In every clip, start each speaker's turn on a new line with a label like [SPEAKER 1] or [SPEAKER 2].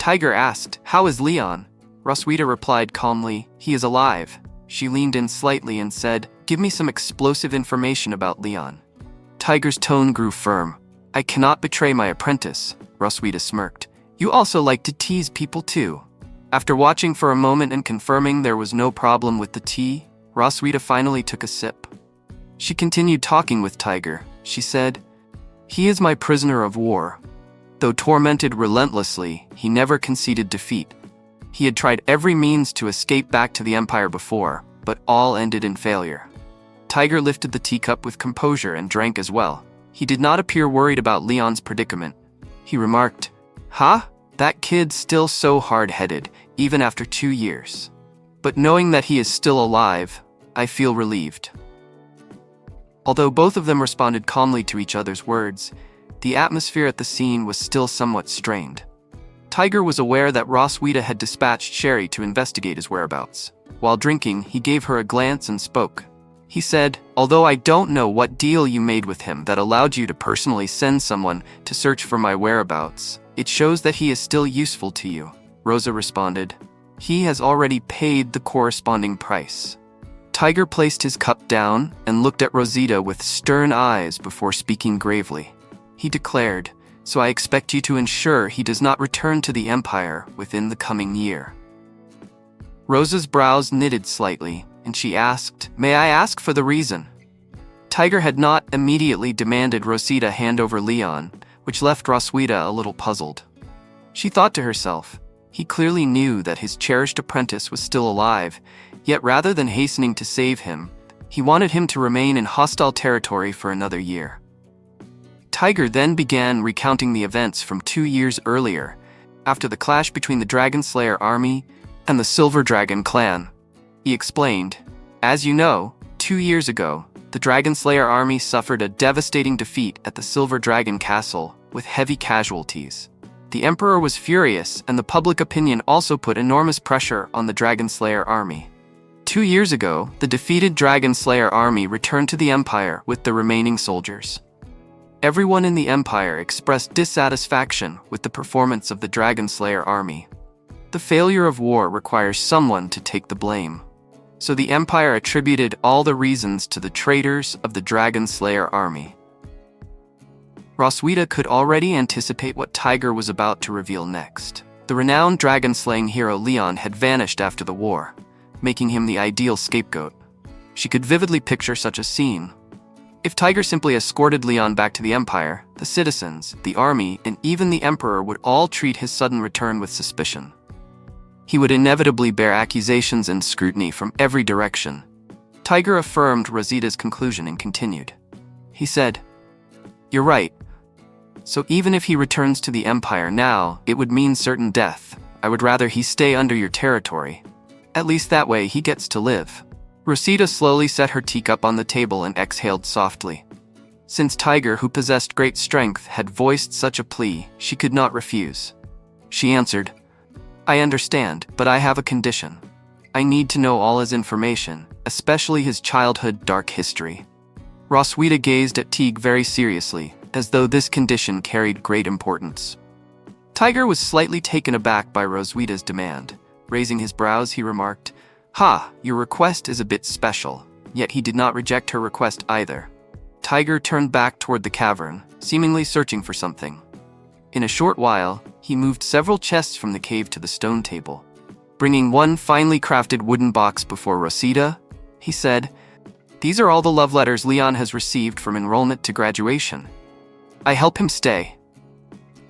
[SPEAKER 1] Tiger asked, "How is Leyon?" Roswitha replied calmly, "He is alive." She leaned in slightly and said, "Give me some explosive information about Leyon." Tiger's tone grew firm. "I cannot betray my apprentice," Roswitha smirked. "You also like to tease people too." After watching for a moment and confirming there was no problem with the tea, Roswitha finally took a sip. She continued talking with Tiger. She said, "He is my prisoner of war. Though tormented relentlessly, he never conceded defeat. He had tried every means to escape back to the Empire before, but all ended in failure." Tiger lifted the teacup with composure and drank as well. He did not appear worried about Leyon's predicament. He remarked, "Huh? That kid's still so hard-headed, even after 2 years. But knowing that he is still alive, I feel relieved." Although both of them responded calmly to each other's words, the atmosphere at the scene was still somewhat strained. Tiger was aware that Roswitha had dispatched Sherry to investigate his whereabouts. While drinking, he gave her a glance and spoke. He said, "Although I don't know what deal you made with him that allowed you to personally send someone to search for my whereabouts, it shows that he is still useful to you." Rosa responded, "He has already paid the corresponding price." Tiger placed his cup down and looked at Rosita with stern eyes before speaking gravely. He declared, "So I expect you to ensure he does not return to the Empire within the coming year." Rosa's brows knitted slightly, and she asked, "May I ask for the reason?" Tiger had not immediately demanded Rosita hand over Leyon, which left Roswitha a little puzzled. She thought to herself, he clearly knew that his cherished apprentice was still alive, yet rather than hastening to save him, he wanted him to remain in hostile territory for another year. Tiger then began recounting the events from 2 years earlier, after the clash between the Dragon Slayer army and the Silver Dragon clan. He explained, "As you know, 2 years ago, the Dragon Slayer army suffered a devastating defeat at the Silver Dragon Castle with heavy casualties. The Emperor was furious, and the public opinion also put enormous pressure on the Dragon Slayer army. 2 years ago, the defeated Dragon Slayer army returned to the Empire with the remaining soldiers. Everyone in the Empire expressed dissatisfaction with the performance of the Dragon Slayer army. The failure of war requires someone to take the blame. So the Empire attributed all the reasons to the traitors of the Dragon Slayer army." Roswitha could already anticipate what Tiger was about to reveal next. The renowned dragon-slaying hero Leyon had vanished after the war, making him the ideal scapegoat. She could vividly picture such a scene. If Tiger simply escorted Leyon back to the Empire, the citizens, the army, and even the Emperor would all treat his sudden return with suspicion. He would inevitably bear accusations and scrutiny from every direction. Tiger affirmed Rosita's conclusion and continued. He said, "You're right. So even if he returns to the Empire now, it would mean certain death. I would rather he stay under your territory. At least that way he gets to live." Rosita slowly set her teacup on the table and exhaled softly. Since Tiger, who possessed great strength, had voiced such a plea, she could not refuse. She answered, "I understand, but I have a condition. I need to know all his information, especially his childhood dark history." Roswitha gazed at Teague very seriously, as though this condition carried great importance. Tiger was slightly taken aback by Roswitha's demand. Raising his brows, he remarked, "Ha, your request is a bit special," yet he did not reject her request either. Tiger turned back toward the cavern, seemingly searching for something. In a short while, he moved several chests from the cave to the stone table. Bringing one finely crafted wooden box before Rosita, he said, "These are all the love letters Leyon has received from enrollment to graduation. I help him stay."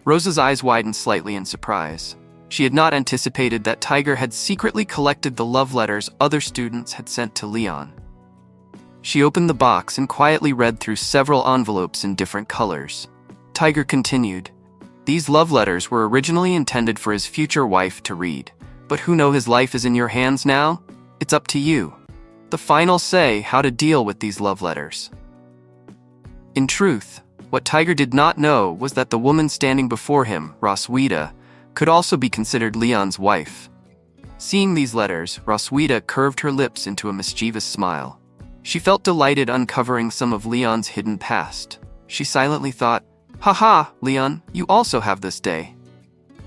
[SPEAKER 1] Rosa's eyes widened slightly in surprise. She had not anticipated that Tiger had secretly collected the love letters other students had sent to Leyon. She opened the box and quietly read through several envelopes in different colors. Tiger continued, "These love letters were originally intended for his future wife to read, but who know his life is in your hands now? It's up to you. The final say how to deal with these love letters." In truth, what Tiger did not know was that the woman standing before him, Roswitha, could also be considered Leyon's wife. Seeing these letters, Roswitha curved her lips into a mischievous smile. She felt delighted uncovering some of Leyon's hidden past. She silently thought, "Ha ha, Leyon, you also have this day."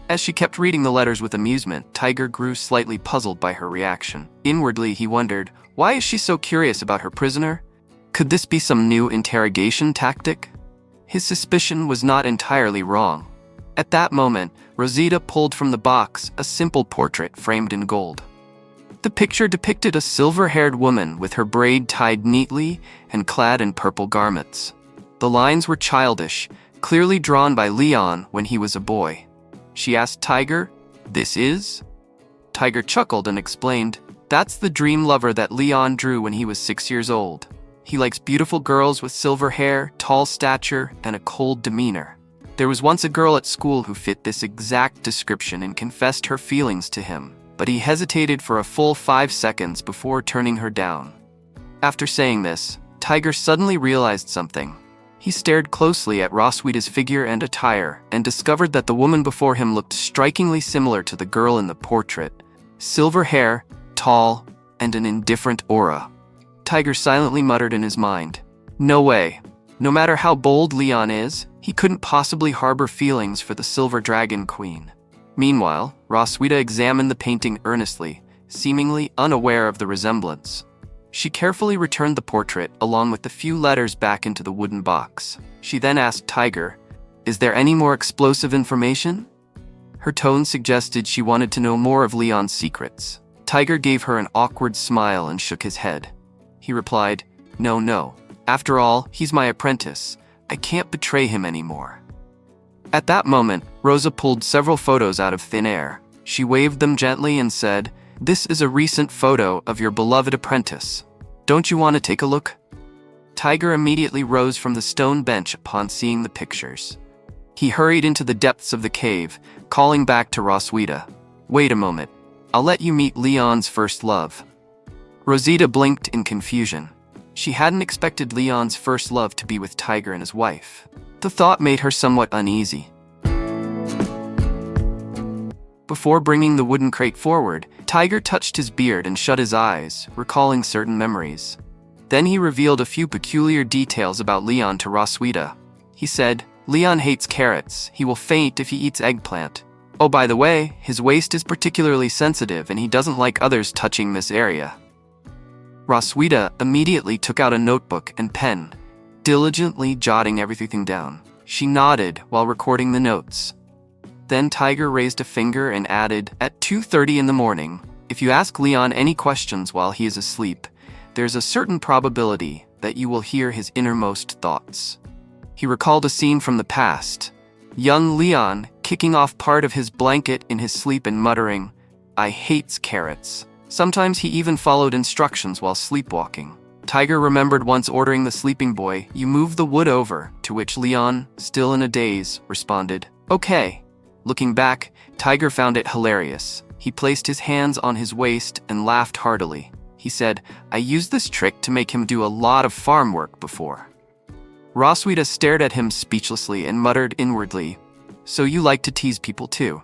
[SPEAKER 1] As she kept reading the letters with amusement, Tiger grew slightly puzzled by her reaction. Inwardly, he wondered, why is she so curious about her prisoner? Could this be some new interrogation tactic? His suspicion was not entirely wrong. At that moment, Rosita pulled from the box a simple portrait framed in gold. The picture depicted a silver-haired woman with her braid tied neatly and clad in purple garments. The lines were childish, clearly drawn by Leyon when he was a boy. She asked Tiger, "This is?" Tiger chuckled and explained, "That's the dream lover that Leyon drew when he was 6 years old. He likes beautiful girls with silver hair, tall stature, and a cold demeanor. There was once a girl at school who fit this exact description and confessed her feelings to him, but he hesitated for a full 5 seconds before turning her down." After saying this, Tiger suddenly realized something. He stared closely at Roswita's figure and attire and discovered that the woman before him looked strikingly similar to the girl in the portrait. Silver hair, tall, and an indifferent aura. Tiger silently muttered in his mind, "No way. No matter how bold Leyon is, he couldn't possibly harbor feelings for the Silver Dragon Queen." Meanwhile, Roswita examined the painting earnestly, seemingly unaware of the resemblance. She carefully returned the portrait along with the few letters back into the wooden box. She then asked Tiger, "Is there any more explosive information?" Her tone suggested she wanted to know more of Leyon's secrets. Tiger gave her an awkward smile and shook his head. He replied, No. After all, he's my apprentice. I can't betray him anymore." At that moment, Rosa pulled several photos out of thin air. She waved them gently and said, "This is a recent photo of your beloved apprentice. Don't you want to take a look?" Tiger immediately rose from the stone bench upon seeing the pictures. He hurried into the depths of the cave, calling back to Roswita, "Wait a moment. I'll let you meet Leyon's first love." Rosita blinked in confusion. She hadn't expected Leyon's first love to be with Tiger and his wife. The thought made her somewhat uneasy. Before bringing the wooden crate forward, Tiger touched his beard and shut his eyes, recalling certain memories. Then he revealed a few peculiar details about Leyon to Roswita. He said, "Leyon hates carrots. He will faint if he eats eggplant. Oh, by the way, his waist is particularly sensitive and he doesn't like others touching this area." Roswita immediately took out a notebook and pen, diligently jotting everything down. She nodded while recording the notes. Then Tiger raised a finger and added, "At 2:30 in the morning, if you ask Leyon any questions while he is asleep, there's a certain probability that you will hear his innermost thoughts." He recalled a scene from the past. Young Leyon kicking off part of his blanket in his sleep and muttering, "I hates carrots." Sometimes he even followed instructions while sleepwalking. Tiger remembered once ordering the sleeping boy, "You move the wood over," to which Leyon, still in a daze, responded, "Okay." Looking back, Tiger found it hilarious. He placed his hands on his waist and laughed heartily. He said, "I used this trick to make him do a lot of farm work before." Roswita stared at him speechlessly and muttered inwardly, "So you like to tease people too?"